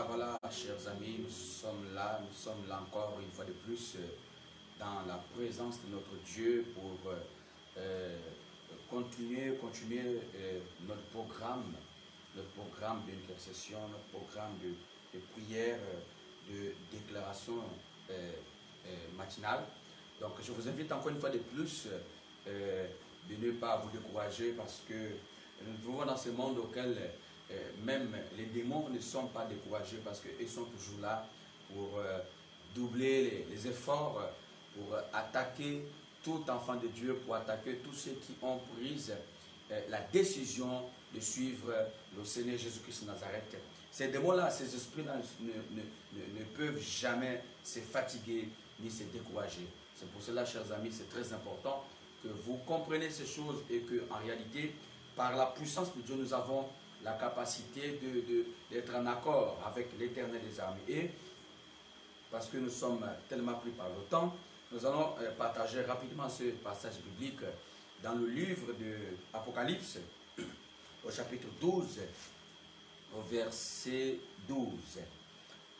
voilà, chers amis, nous sommes là encore une fois de plus dans la présence de notre Dieu pour continuer notre programme d'intercession, notre programme de prière, de déclaration matinale. Donc je vous invite encore une fois de plus de ne pas vous décourager parce que nous vivons dans ce monde auquel même les démons ne sont pas découragés parce qu'ils sont toujours là pour doubler les efforts, pour attaquer tout enfant de Dieu, pour attaquer tous ceux qui ont pris la décision de suivre le Seigneur Jésus-Christ de Nazareth. Ces démons-là, ces esprits-là ne peuvent jamais se fatiguer ni se décourager. C'est pour cela, chers amis, c'est très important que vous compreniez ces choses et qu'en réalité, par la puissance de Dieu, nous avons la capacité d'être en accord avec l'Éternel des armées. Et parce que nous sommes tellement pris par le temps, nous allons partager rapidement ce passage biblique dans le livre de Apocalypse, au chapitre 12, au verset 12.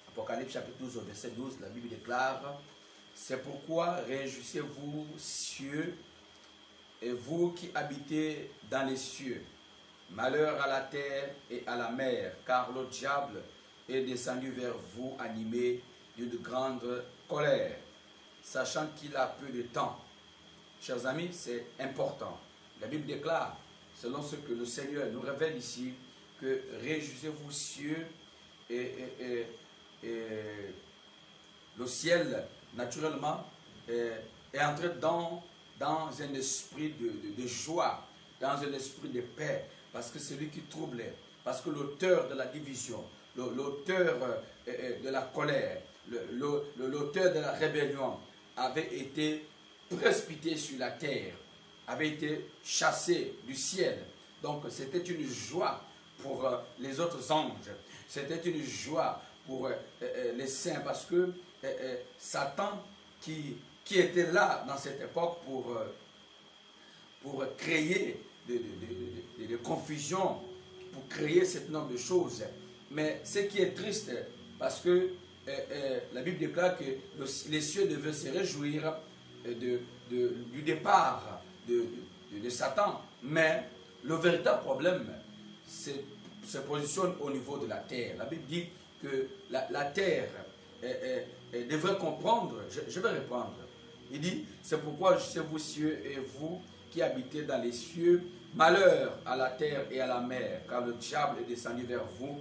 Apocalypse chapitre 12, au verset 12, la Bible déclare: « C'est pourquoi réjouissez-vous, cieux, et vous qui habitez dans les cieux. Malheur à la terre et à la mer, car le diable est descendu vers vous animé d'une grande colère, sachant qu'il a peu de temps. » Chers amis, c'est important. La Bible déclare, selon ce que le Seigneur nous révèle ici, que réjouissez-vous cieux et le ciel, naturellement, est entré dans un esprit de joie, dans un esprit de paix, parce que c'est lui qui troublait, parce que l'auteur de la division, l'auteur de la colère, l'auteur de la rébellion avait été précipité sur la terre, avait été chassé du ciel. Donc c'était une joie pour les autres anges, c'était une joie pour les saints, parce que Satan qui était là dans cette époque pour créer de confusion, pour créer ce nombre de choses. Mais ce qui est triste, parce que la Bible déclare que les cieux devaient se réjouir du départ de Satan. Mais le véritable problème se positionne au niveau de la terre. La Bible dit que la terre devrait comprendre. Je vais répondre. Il dit: « C'est pourquoi je sais vous cieux et vous qui habitez dans les cieux, malheur à la terre et à la mer, car le diable est descendu vers vous,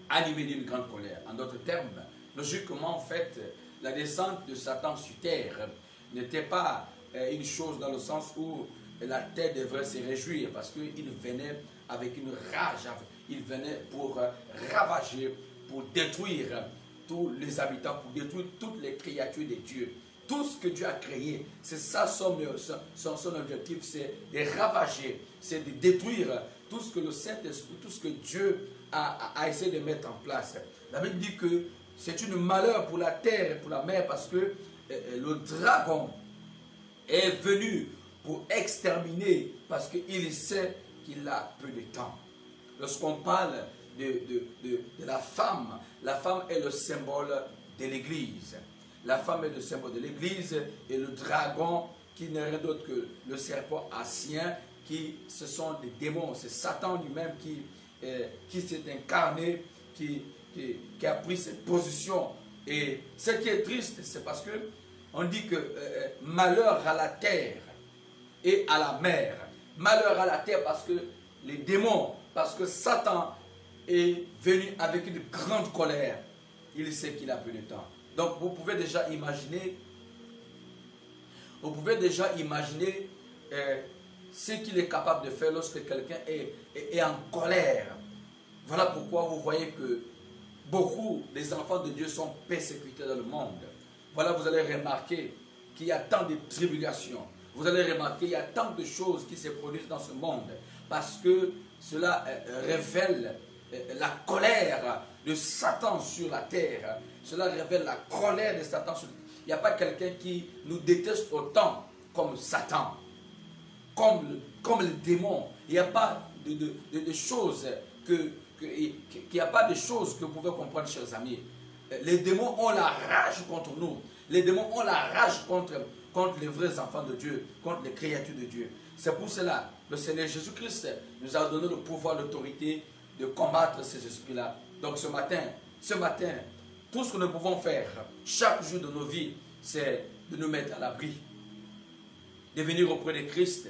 animé d'une grande colère. » En d'autres termes, logiquement, en fait, la descente de Satan sur terre n'était pas une chose dans le sens où la terre devrait se réjouir, parce qu'il venait avec une rage, il venait pour ravager, pour détruire tous les habitants, pour détruire toutes les créatures de Dieu. Tout ce que Dieu a créé, c'est ça son objectif, c'est de ravager, c'est de détruire tout ce que le Saint-Esprit, tout ce que Dieu a essayé de mettre en place. La Bible dit que c'est une malheur pour la terre et pour la mer, parce que le dragon est venu pour exterminer, parce qu'il sait qu'il a peu de temps. Lorsqu'on parle de la femme est le symbole de l'Église. La femme est le symbole de l'Église, et le dragon, qui n'est rien d'autre que le serpent ancien, ce sont des démons, c'est Satan lui-même qui s'est incarné, qui a pris cette position. Et ce qui est triste, c'est parce que on dit que malheur à la terre et à la mer. Malheur à la terre parce que les démons, parce que Satan est venu avec une grande colère. Il sait qu'il a peu de temps. Donc vous pouvez déjà imaginer ce qu'il est capable de faire lorsque quelqu'un est en colère. Voilà pourquoi vous voyez que beaucoup des enfants de Dieu sont persécutés dans le monde. Voilà, vous allez remarquer qu'il y a tant de tribulations. Vous allez remarquer qu'il y a tant de choses qui se produisent dans ce monde, parce que cela révèle la colère de Satan sur la terre. Cela révèle la colère de Satan sur la terre. Il n'y a pas quelqu'un qui nous déteste autant comme Satan, comme le démon. Il n'y a pas de choses que qu'il n'y a pas de choses que vous pouvez comprendre, chers amis. Les démons ont la rage contre nous. Les démons ont la rage contre les vrais enfants de Dieu, contre les créatures de Dieu. C'est pour cela que le Seigneur Jésus-Christ nous a donné le pouvoir, l'autorité de combattre ces esprits-là. Donc ce matin, tout ce que nous pouvons faire chaque jour de nos vies, c'est de nous mettre à l'abri, de venir auprès de Christ,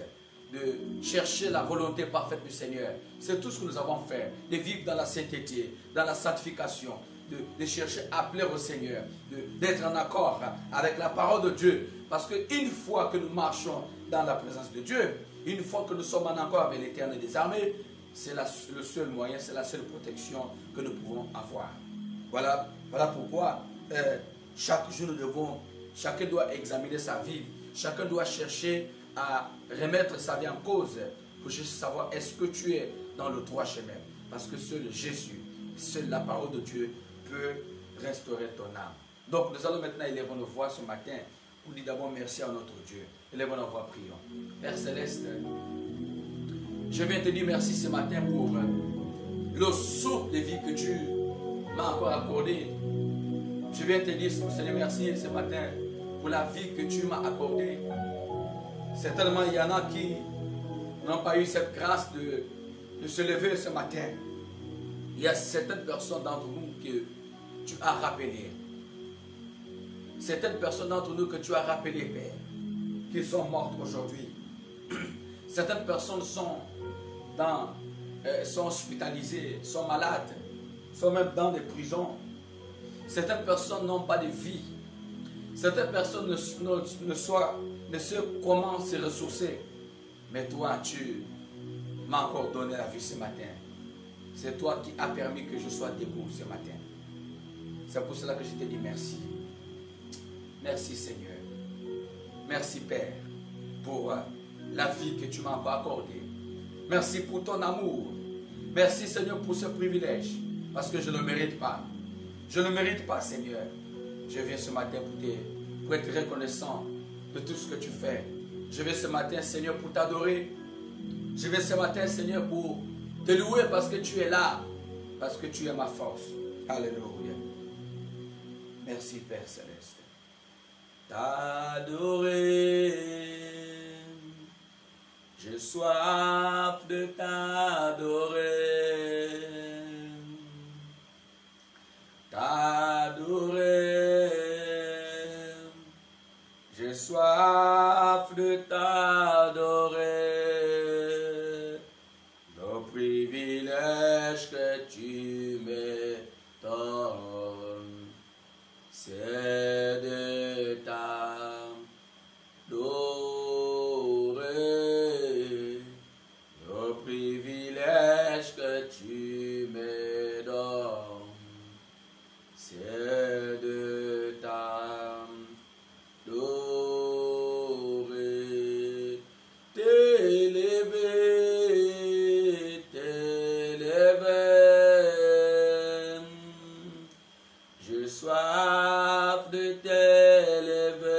de chercher la volonté parfaite du Seigneur. C'est tout ce que nous avons fait, de vivre dans la sainteté, dans la sanctification, de chercher à plaire au Seigneur, d'être en accord avec la parole de Dieu. Parce qu'une fois que nous marchons dans la présence de Dieu, une fois que nous sommes en accord avec l'Éternel des armées, c'est le seul moyen, c'est la seule protection que nous pouvons avoir. Voilà pourquoi chaque jour chacun doit examiner sa vie, chacun doit chercher à remettre sa vie en cause pour chercher à savoir est-ce que tu es dans le droit chemin. Parce que seul Jésus, seule la parole de Dieu peut restaurer ton âme. Donc nous allons maintenant élever nos voix ce matin pour dire d'abord merci à notre Dieu. Élevons nos voix, prions. Père Céleste, je viens te dire merci ce matin pour le souffle de vie que tu m'as encore accordé. Je viens te dire, Seigneur, merci ce matin pour la vie que tu m'as accordée. Certainement, il y en a qui n'ont pas eu cette grâce de se lever ce matin. Il y a certaines personnes d'entre nous que tu as rappelées. Certaines personnes d'entre nous que tu as rappelées, Père, qui sont mortes aujourd'hui. Certaines personnes sont hospitalisées, sont malades, sont même dans des prisons. Certaines personnes n'ont pas de vie. Certaines personnes ne savent comment se ressourcer. Mais toi, tu m'as encore donné la vie ce matin. C'est toi qui as permis que je sois debout ce matin. C'est pour cela que je te dis merci. Merci Seigneur. Merci Père pour la vie que tu m'as encore accordée. Merci pour ton amour. Merci Seigneur pour ce privilège. Parce que je ne le mérite pas. Je ne mérite pas, Seigneur. Je viens ce matin pour être reconnaissant de tout ce que tu fais. Je viens ce matin, Seigneur, pour t'adorer. Je viens ce matin, Seigneur, pour te louer parce que tu es là. Parce que tu es ma force. Alléluia. Merci, Père Céleste. T'adorer. J'ai soif de t'adorer. T'adorer, j'ai soif de t'adorer, le privilège que tu me donnes, c'est de t'adorer, le privilège que tu me donnes. C'est de t'adorer, t'élever, t'élever. J'ai soif de t'élever,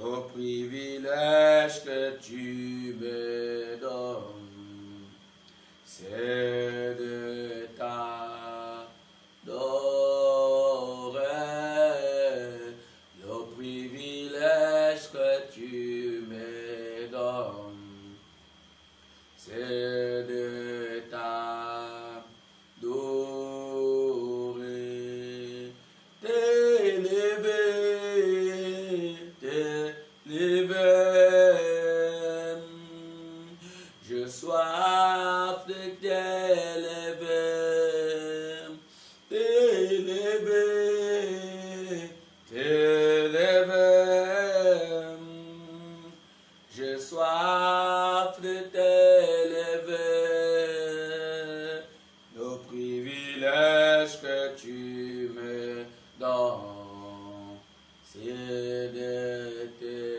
au privilège que tu me donnes, c'est de t'adorer, le privilège que tu me donnes, c'est de t'adorer, t'élever, t'élever. Je soif de t'élever, t'élever, t'élever. J'ai soif de t'élever, le privilège que tu me donnes, c'est de t'élever,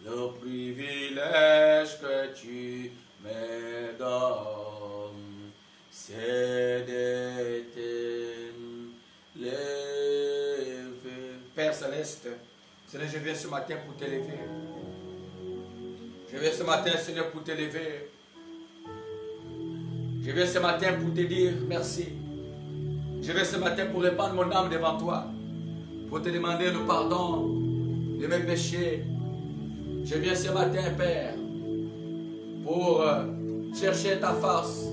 le privilège que tu me donnes, c'est de t'élever. Père Céleste, Seigneur, je viens ce matin pour t'élever. viens ce matin, Seigneur, pour t'élever. Je viens ce matin pour te dire merci. Je viens ce matin pour répandre mon âme devant toi. Pour te demander le pardon de mes péchés. Je viens ce matin, Père, pour chercher ta face.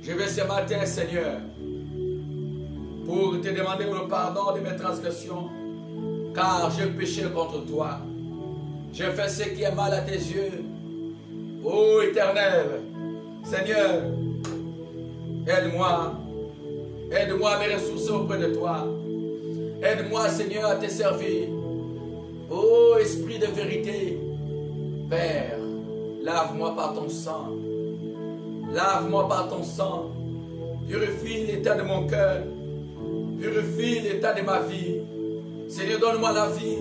Je viens ce matin, Seigneur, pour te demander le pardon de mes transgressions. Car j'ai péché contre toi. J'ai fait ce qui est mal à tes yeux. Ô Éternel, Seigneur, aide-moi. Aide-moi à me ressourcer auprès de toi. Aide-moi, Seigneur, à te servir. Ô Esprit de vérité, Père, lave-moi par ton sang. Lave-moi par ton sang. Purifie l'état de mon cœur. Purifie l'état de ma vie. Seigneur, donne-moi la vie.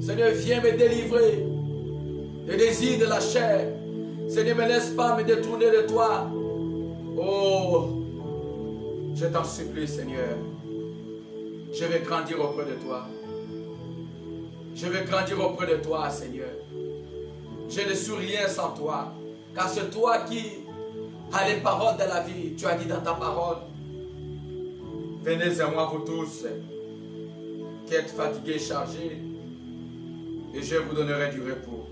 Seigneur, viens me délivrer des désirs de la chair. Seigneur, ne me laisse pas me détourner de toi. Oh, je t'en supplie, Seigneur. Je vais grandir auprès de toi. Je vais grandir auprès de toi, Seigneur. Je ne suis rien sans toi. Car c'est toi qui as les paroles de la vie. Tu as dit dans ta parole. Venez à moi, vous tous, qui êtes fatigués, chargés, et je vous donnerai du repos.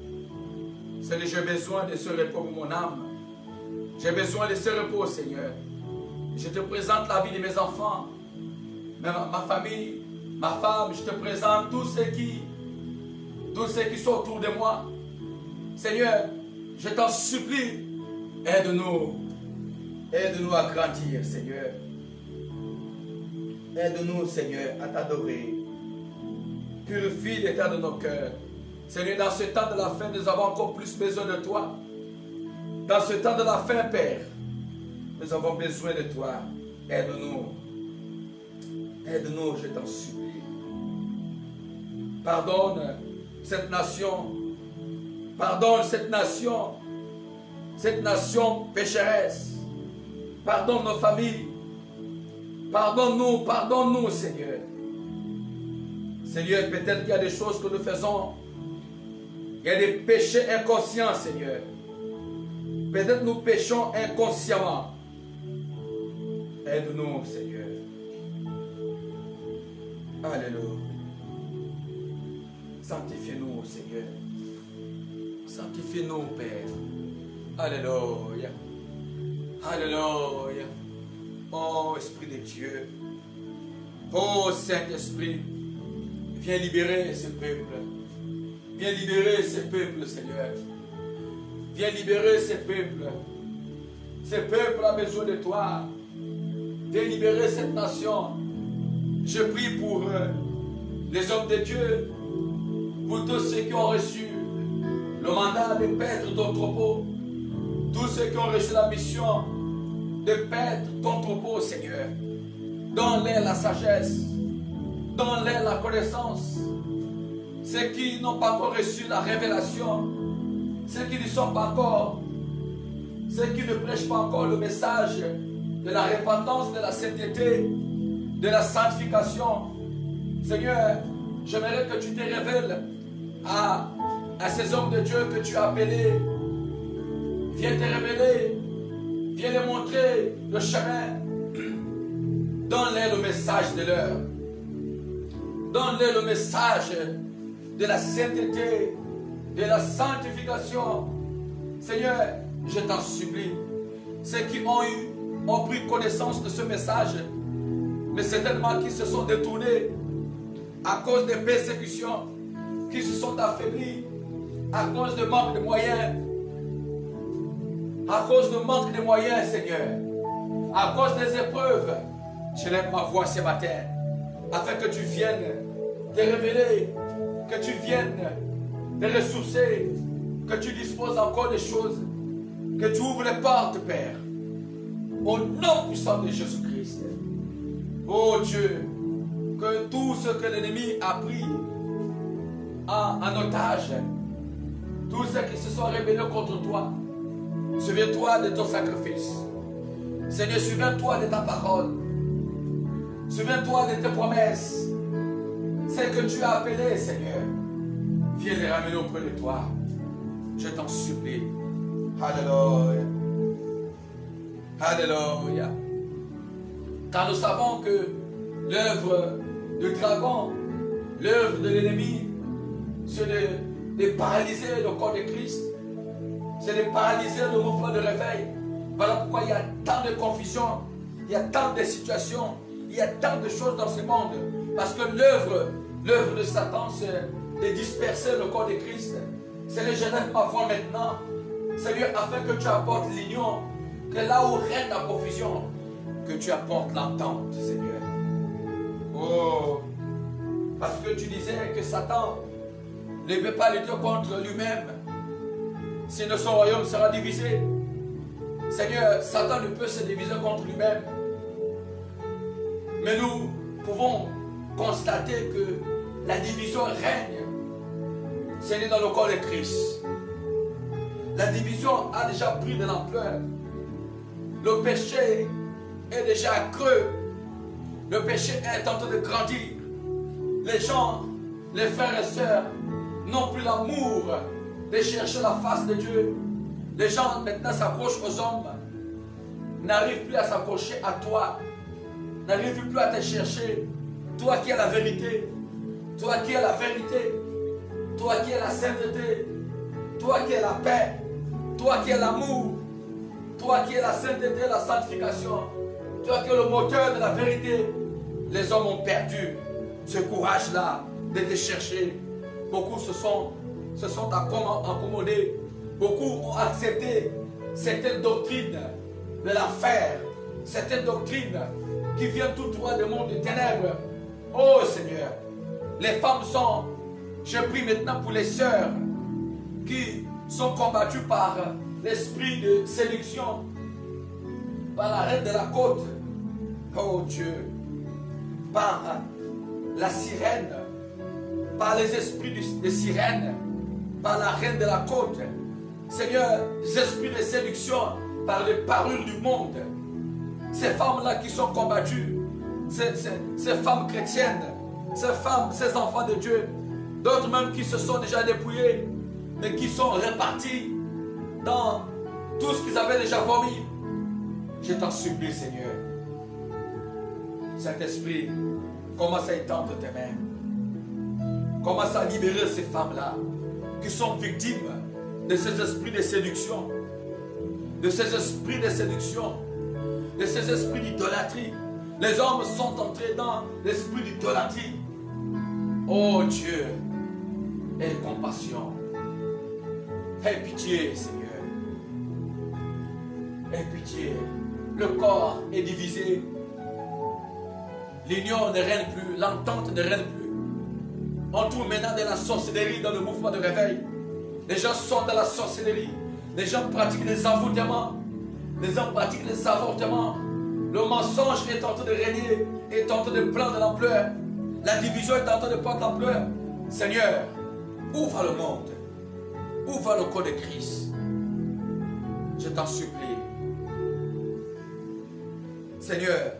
Seigneur, j'ai besoin de ce repos pour mon âme. J'ai besoin de ce repos, Seigneur. Je te présente la vie de mes enfants, ma famille, ma femme. Je te présente tous ceux qui sont autour de moi. Seigneur, je t'en supplie, aide-nous. Aide-nous à grandir, Seigneur. Aide-nous, Seigneur, à t'adorer. Purifie l'état de nos cœurs. Seigneur, dans ce temps de la fin, nous avons encore plus besoin de toi. Dans ce temps de la fin, Père, nous avons besoin de toi. Aide-nous. Aide-nous, je t'en supplie. Pardonne cette nation. Pardonne cette nation pécheresse. Pardonne nos familles. Pardonne-nous, Seigneur. Seigneur, peut-être qu'il y a des choses que nous faisons. Il y a des péchés inconscients, Seigneur. Peut-être nous péchons inconsciemment. Aide-nous, Seigneur. Alléluia. Sanctifie-nous, Seigneur. Sanctifie-nous, Père. Alléluia. Alléluia. Oh, Esprit de Dieu. Oh, Saint-Esprit. Viens libérer ce peuple. Viens libérer ce peuple, Seigneur. Viens libérer ce peuple. Ce peuple a besoin de toi. Viens libérer cette nation. Je prie pour les hommes de Dieu, pour tous ceux qui ont reçu le mandat de paître ton troupeau, tous ceux qui ont reçu la mission de paître ton troupeau, Seigneur. Donne-leur la sagesse, donne-leur la connaissance. Ceux qui n'ont pas encore reçu la révélation, ceux qui ne sont pas encore, ceux qui ne prêchent pas encore le message de la repentance, de la sainteté, de la sanctification. Seigneur, j'aimerais que tu te révèles à ces hommes de Dieu que tu as appelés. Viens te révéler, viens leur montrer le chemin. Donne-leur le message de l'heure. Donne-leur le message de la sainteté, de la sanctification. Seigneur, je t'en supplie. Ceux qui ont pris connaissance de ce message, mais certainement qui se sont détournés à cause des persécutions, qui se sont affaiblis à cause de manque de moyens, à cause de manque de moyens, Seigneur, à cause des épreuves. Je lève ma voix ce matin afin que tu viennes te révéler, que tu viennes te ressourcer, que tu disposes encore des choses, que tu ouvres les portes, Père, au nom puissant de Jésus-Christ. Oh Dieu, que tout ce que l'ennemi a pris en otage, tous ceux qui se sont rébellés contre toi, souviens-toi de ton sacrifice. Seigneur, souviens-toi de ta parole. Souviens-toi de tes promesses. Celles que tu as appelées, Seigneur. Viens les ramener auprès de toi. Je t'en supplie. Alléluia. Alléluia. Car nous savons que l'œuvre du dragon, l'œuvre de l'ennemi, c'est de paralyser le corps de Christ. C'est de paralyser le mouvement de réveil. Voilà pourquoi il y a tant de confusion, il y a tant de situations, il y a tant de choses dans ce monde. Parce que l'œuvre de Satan, c'est de disperser le corps de Christ. C'est le jeûne avant maintenant. Seigneur, afin que tu apportes l'union, que là où règne la confusion, que tu apportes l'entente, Seigneur. Oh, parce que tu disais que Satan ne peut pas lutter contre lui-même, sinon son royaume sera divisé. Seigneur, Satan ne peut se diviser contre lui-même. Mais nous pouvons constater que la division règne. C'est dans le corps de Christ. La division a déjà pris de l'ampleur. Le péché est déjà creux. Le péché est en train de grandir. Les gens, les frères et sœurs, n'ont plus l'amour de chercher la face de Dieu. Les gens maintenant s'accrochent aux hommes, n'arrivent plus à s'accrocher à toi, n'arrivent plus à te chercher. Toi qui es la vérité, toi qui es la vérité, toi qui es la sainteté, toi qui es la paix, toi qui es l'amour, toi qui es la sainteté, la sanctification, toi qui es le moteur de la vérité. Les hommes ont perdu ce courage-là de te chercher. Beaucoup se sont accommodés. Beaucoup ont accepté certaines doctrines de l'enfer, certaines doctrines qui viennent tout droit du monde des ténèbres. Oh Seigneur, les femmes sont, je prie maintenant pour les sœurs qui sont combattues par l'esprit de séduction, par la reine de la côte, oh Dieu, par la sirène, par les esprits de sirène, par la reine de la côte. Seigneur, les esprits de séduction, par les parures du monde. Ces femmes-là qui sont combattues, ces femmes chrétiennes, ces femmes, ces enfants de Dieu, d'autres même qui se sont déjà dépouillés, mais qui sont répartis dans tout ce qu'ils avaient déjà vomi. Je t'en supplie, Seigneur. Saint-Esprit, commence à étendre tes mains. Commence à libérer ces femmes-là qui sont victimes de ces esprits de séduction, de ces esprits de séduction, de ces esprits d'idolâtrie. Les hommes sont entrés dans l'esprit d'idolâtrie. Oh Dieu, aie compassion, aie pitié, Seigneur, aie pitié. Le corps est divisé, l'union ne règne plus, l'entente ne règne plus. On trouve maintenant de la sorcellerie dans le mouvement de réveil. Les gens sont dans la sorcellerie. Les gens pratiquent des avortements. Les gens pratiquent des avortements. Le mensonge est en train de régner, est en train de prendre de l'ampleur. La division est en train de prendre de l'ampleur. Seigneur, où va le monde? Où va le corps de Christ? Je t'en supplie. Seigneur,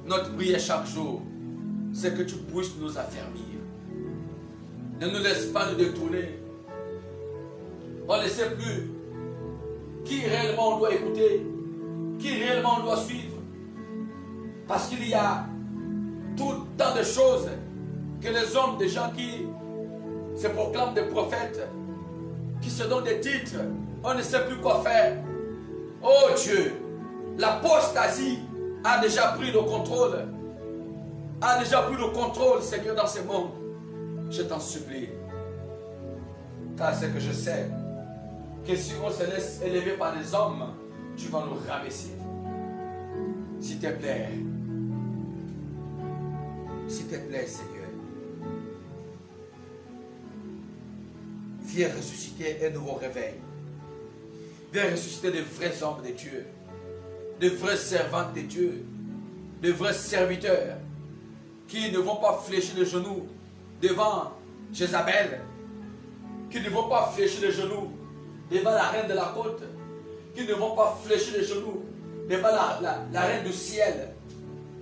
notre prière chaque jour, c'est que tu puisses nous affermir. Ne nous laisse pas nous détourner. On ne sait plus qui réellement on doit écouter, qui réellement on doit suivre. Parce qu'il y a tout tant de choses que les hommes, des gens qui se proclament des prophètes, qui se donnent des titres, on ne sait plus quoi faire. Oh Dieu, l'apostasie a déjà pris le contrôle, Seigneur, dans ce monde. Je t'en supplie, car c'est que je sais que si on se laisse élever par les hommes, tu vas nous rabaisser. S'il te plaît, Seigneur, viens ressusciter un nouveau réveil. Viens ressusciter de vrais hommes de Dieu, de vrais servantes de Dieu, de vrais serviteurs qui ne vont pas fléchir les genoux devant Jézabel, qui ne vont pas fléchir les genoux devant la reine de la côte, qui ne vont pas fléchir les genoux devant la reine du ciel.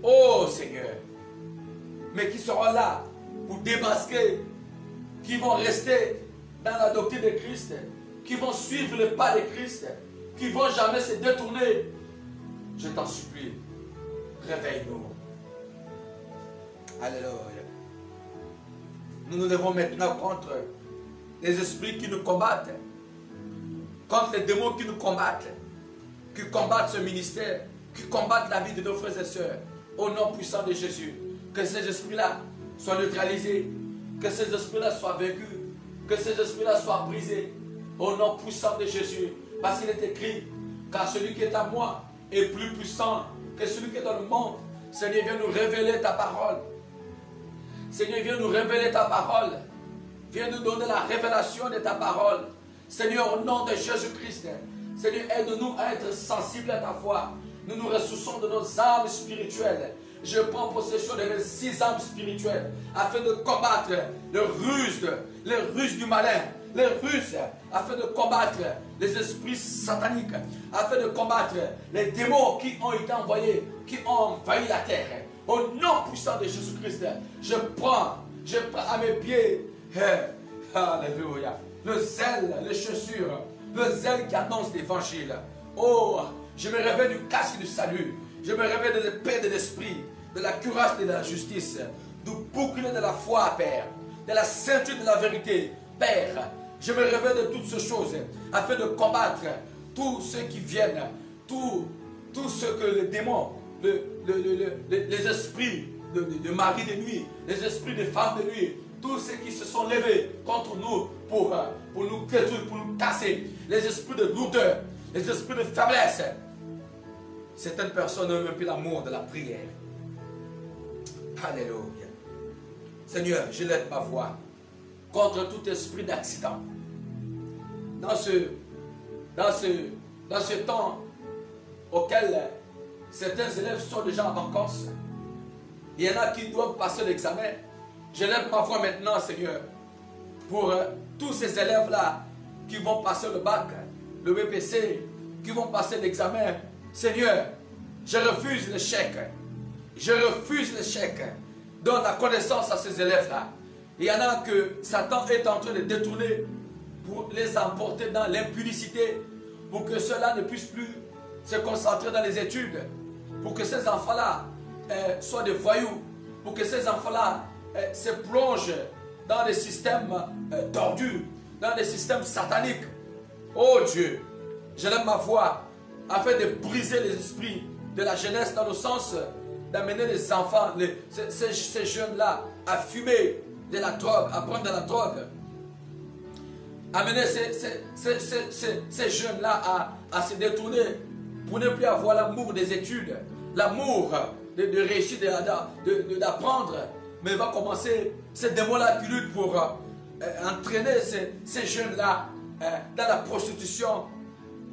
Oh Seigneur, mais qui seront là pour démasquer, qui vont rester dans la doctrine de Christ, qui vont suivre le pas de Christ, qui ne vont jamais se détourner. Je t'en supplie, réveille-nous. Alléluia. Nous nous levons maintenant contre les esprits qui nous combattent, contre les démons qui nous combattent ce ministère, qui combattent la vie de nos frères et sœurs. Au nom puissant de Jésus, que ces esprits-là soient neutralisés, que ces esprits-là soient vaincus, que ces esprits-là soient brisés. Au nom puissant de Jésus, parce qu'il est écrit, car celui qui est à moi est plus puissant que celui qui est dans le monde. Seigneur, viens nous révéler ta parole. Seigneur, viens nous révéler ta parole. Viens nous donner la révélation de ta parole. Seigneur, au nom de Jésus-Christ, Seigneur, aide-nous à être sensibles à ta foi. Nous nous ressourçons de nos âmes spirituelles. Je prends possession de mes 6 âmes spirituelles afin de combattre les ruses du malin, les ruses, afin de combattre les esprits sataniques, afin de combattre les démons qui ont été envoyés, qui ont envahi la terre. Au nom puissant de Jésus-Christ, je prends à mes pieds, alléluia, le zèle, les chaussures, le zèle qui annonce l'évangile. Oh, je me réveille du casque du salut. Je me réveille de l'épée de l'esprit, de la cuirasse de la justice, du bouclier de la foi, Père, de la ceinture de la vérité, Père. Je me réveille de toutes ces choses afin de combattre tous ceux qui viennent, tout ce que les démons, les esprits de mari de nuit, les esprits de femmes de nuit, tous ceux qui se sont levés contre nous pour nous détruire, pour nous casser, les esprits de lourdeur, les esprits de faiblesse. Certaines personnes n'ont même plus l'amour de la prière. Alléluia. Seigneur, je lève ma voix contre tout esprit d'accident. Dans ce temps auquel certains élèves sont déjà en vacances, il y en a qui doivent passer l'examen. Je lève ma voix maintenant, Seigneur, pour tous ces élèves-là qui vont passer le bac, le BPC, qui vont passer l'examen. Seigneur, je refuse l'échec. Je refuse l'échec. Donne la connaissance à ces élèves-là. Il y en a que Satan est en train de détourner pour les emporter dans l'impudicité, pour que ceux-là ne puissent plus se concentrer dans les études, pour que ces enfants-là soient des voyous, pour que ces enfants-là se plongent dans des systèmes tordus, dans des systèmes sataniques. Oh Dieu, je lève ma voix afin de briser les esprits de la jeunesse dans le sens d'amener les enfants, ces jeunes-là, à fumer de la drogue, à prendre de la drogue. Amener ces jeunes-là à se détourner pour ne plus avoir l'amour des études, l'amour de réussir, d'apprendre. Mais il va commencer ces démons-là qui luttent pour entraîner ces jeunes-là dans la prostitution.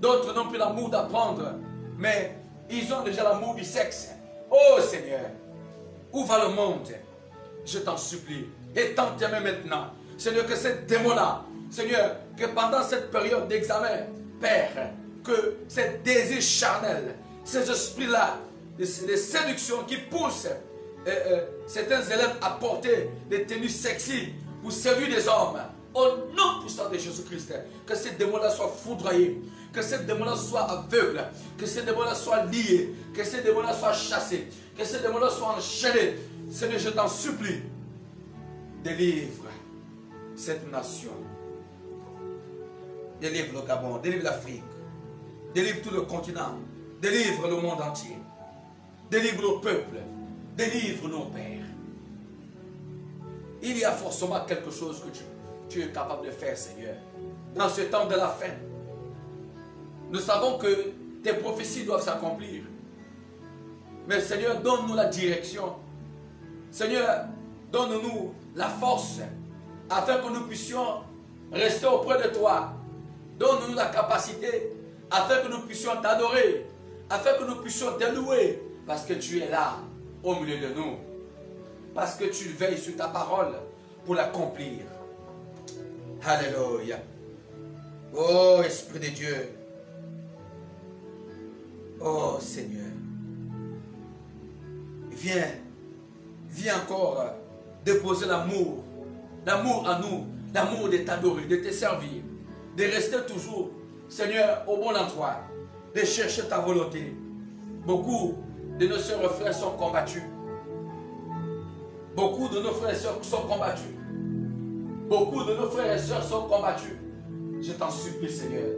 D'autres n'ont plus l'amour d'apprendre, mais ils ont déjà l'amour du sexe. Oh Seigneur, où va le monde? Je t'en supplie, étends tes mains maintenant. Seigneur, que ces démons-là, Seigneur, que pendant cette période d'examen, Père, que ces désirs charnels, ces esprits-là, les séductions qui poussent certains élèves à porter des tenues sexy pour séduire des hommes, au nom puissant de Jésus-Christ, que ces démons-là soient foudroyés, que ces démons-là soient aveugles, que ces démons-là soient liés, que ces démons-là soient chassés, que ces démons-là soient enchaînés. Seigneur, je t'en supplie, délivre cette nation. Délivre le Gabon, délivre l'Afrique, délivre tout le continent, délivre le monde entier, délivre nos peuples, délivre nos pères. Il y a forcément quelque chose que tu es capable de faire, Seigneur, dans ce temps de la fin. Nous savons que tes prophéties doivent s'accomplir. Mais Seigneur, donne-nous la direction. Seigneur, donne-nous la force afin que nous puissions rester auprès de toi. Donne-nous la capacité afin que nous puissions t'adorer, afin que nous puissions te louer, parce que tu es là au milieu de nous, parce que tu veilles sur ta parole pour l'accomplir. Alléluia. Oh Esprit de Dieu. Oh Seigneur. Viens encore déposer l'amour en nous, l'amour de t'adorer, de te servir, de rester toujours, Seigneur, au bon endroit, de chercher ta volonté. Beaucoup de nos sœurs et frères sont combattus. Beaucoup de nos frères et sœurs sont combattus. Beaucoup de nos frères et sœurs sont combattus. Je t'en supplie, Seigneur.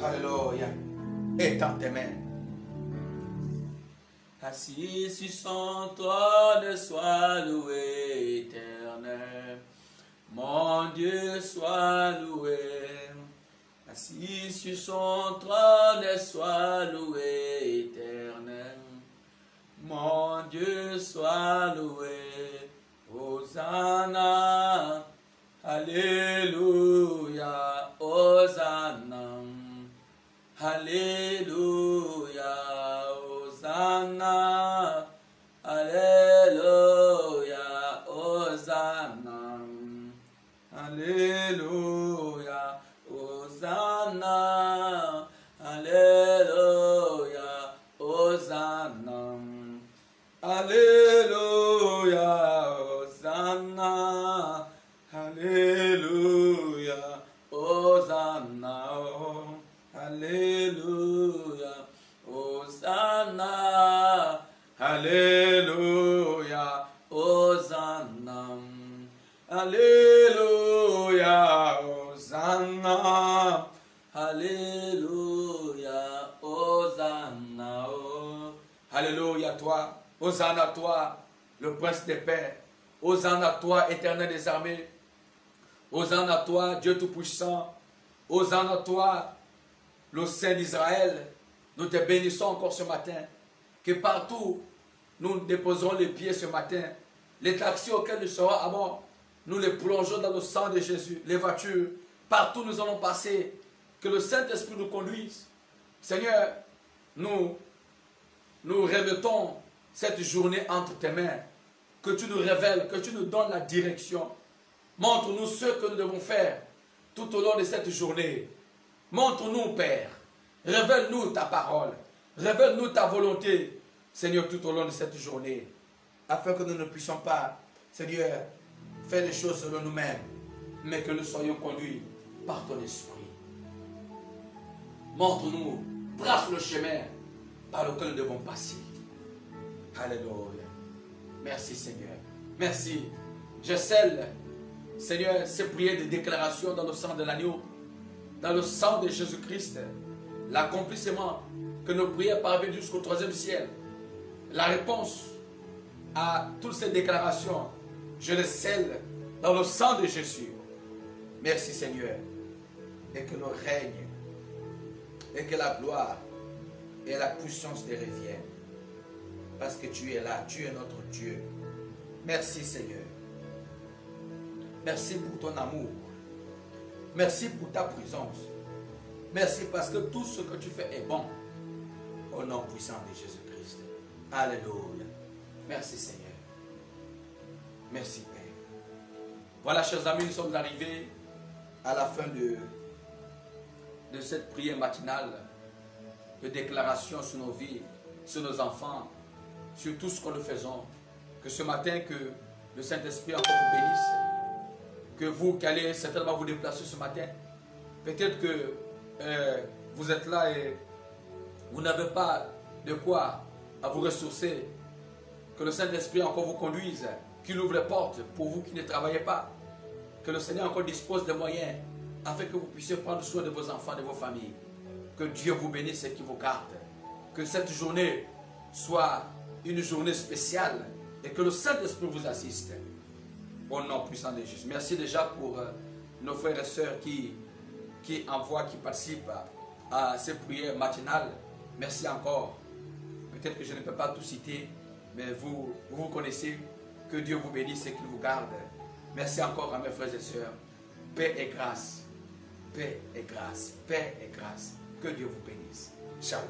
Alléluia. Étends tes mains. Assis sur son trône, sois loué, éternel. Mon Dieu, sois loué. Assis sur son trône, sois loué, éternel. Mon Dieu, sois loué. Hosanna. Alléluia. Hosanna. Alléluia. Hosanna. Alléluia. Hosanna. Alléluia. Hosanna. Alléluia. Hosanna. Alléluia. Hosanna. Alléluia. Hosanna. Alléluia. Hosanna. Alléluia. Hosanna. Alléluia. Hosanna. Alléluia. Hosanna. Alléluia toi. Hosanna à toi, le prince des pères. Hosanna à toi, éternel des armées. Hosanna à toi, Dieu Tout-Puissant. Hosanna à toi, le Saint d'Israël. Nous te bénissons encore ce matin. Que partout, nous déposerons les pieds ce matin. Les taxis auxquels nous serons à bord, nous les plongeons dans le sang de Jésus. Les voitures, partout nous allons passer. Que le Saint-Esprit nous conduise. Seigneur, nous remettons cette journée entre tes mains. Que tu nous révèles, que tu nous donnes la direction. Montre-nous ce que nous devons faire tout au long de cette journée. Montre-nous, Père. Révèle-nous ta parole. Révèle-nous ta volonté, Seigneur, tout au long de cette journée. Afin que nous ne puissions pas, Seigneur, faire les choses selon nous-mêmes, mais que nous soyons conduits par ton esprit. Montre-nous, trace le chemin par lequel nous devons passer. Alléluia. Merci, Seigneur. Merci. Je scelle, Seigneur, ces prières de déclaration dans le sang de l'agneau, dans le sang de Jésus-Christ, l'accomplissement que nos prières parviennent jusqu'au 3e ciel, la réponse à toutes ces déclarations, je les scelle dans le sang de Jésus. Merci, Seigneur. Et que le règne, et que la gloire et la puissance te reviennent. Parce que tu es là, tu es notre Dieu. Merci, Seigneur. Merci pour ton amour. Merci pour ta présence. Merci parce que tout ce que tu fais est bon. Au nom puissant de Jésus-Christ. Alléluia. Merci, Seigneur. Merci, Père. Voilà, chers amis, nous sommes arrivés à la fin de cette prière matinale de déclaration sur nos vies, sur nos enfants, sur tout ce que nous faisons. Que ce matin, que le Saint-Esprit encore vous bénisse. Que vous qui allez certainement vous déplacer ce matin, peut-être que vous êtes là et vous n'avez pas de quoi à vous ressourcer. Que le Saint-Esprit encore vous conduise, qu'il ouvre les portes pour vous qui ne travaillez pas. Que le Seigneur encore dispose des moyens afin que vous puissiez prendre soin de vos enfants, de vos familles. Que Dieu vous bénisse et qu'il vous garde. Que cette journée soit une journée spéciale et que le Saint-Esprit vous assiste. Au nom puissant de Jésus. Merci déjà pour nos frères et sœurs qui envoient, qui participent à ces prières matinales. Merci encore. Peut-être que je ne peux pas tout citer, mais vous connaissez. Que Dieu vous bénisse et qu'il vous garde. Merci encore à mes frères et sœurs. Paix et grâce. Paix et grâce. Paix et grâce. Que Dieu vous bénisse. Shalom.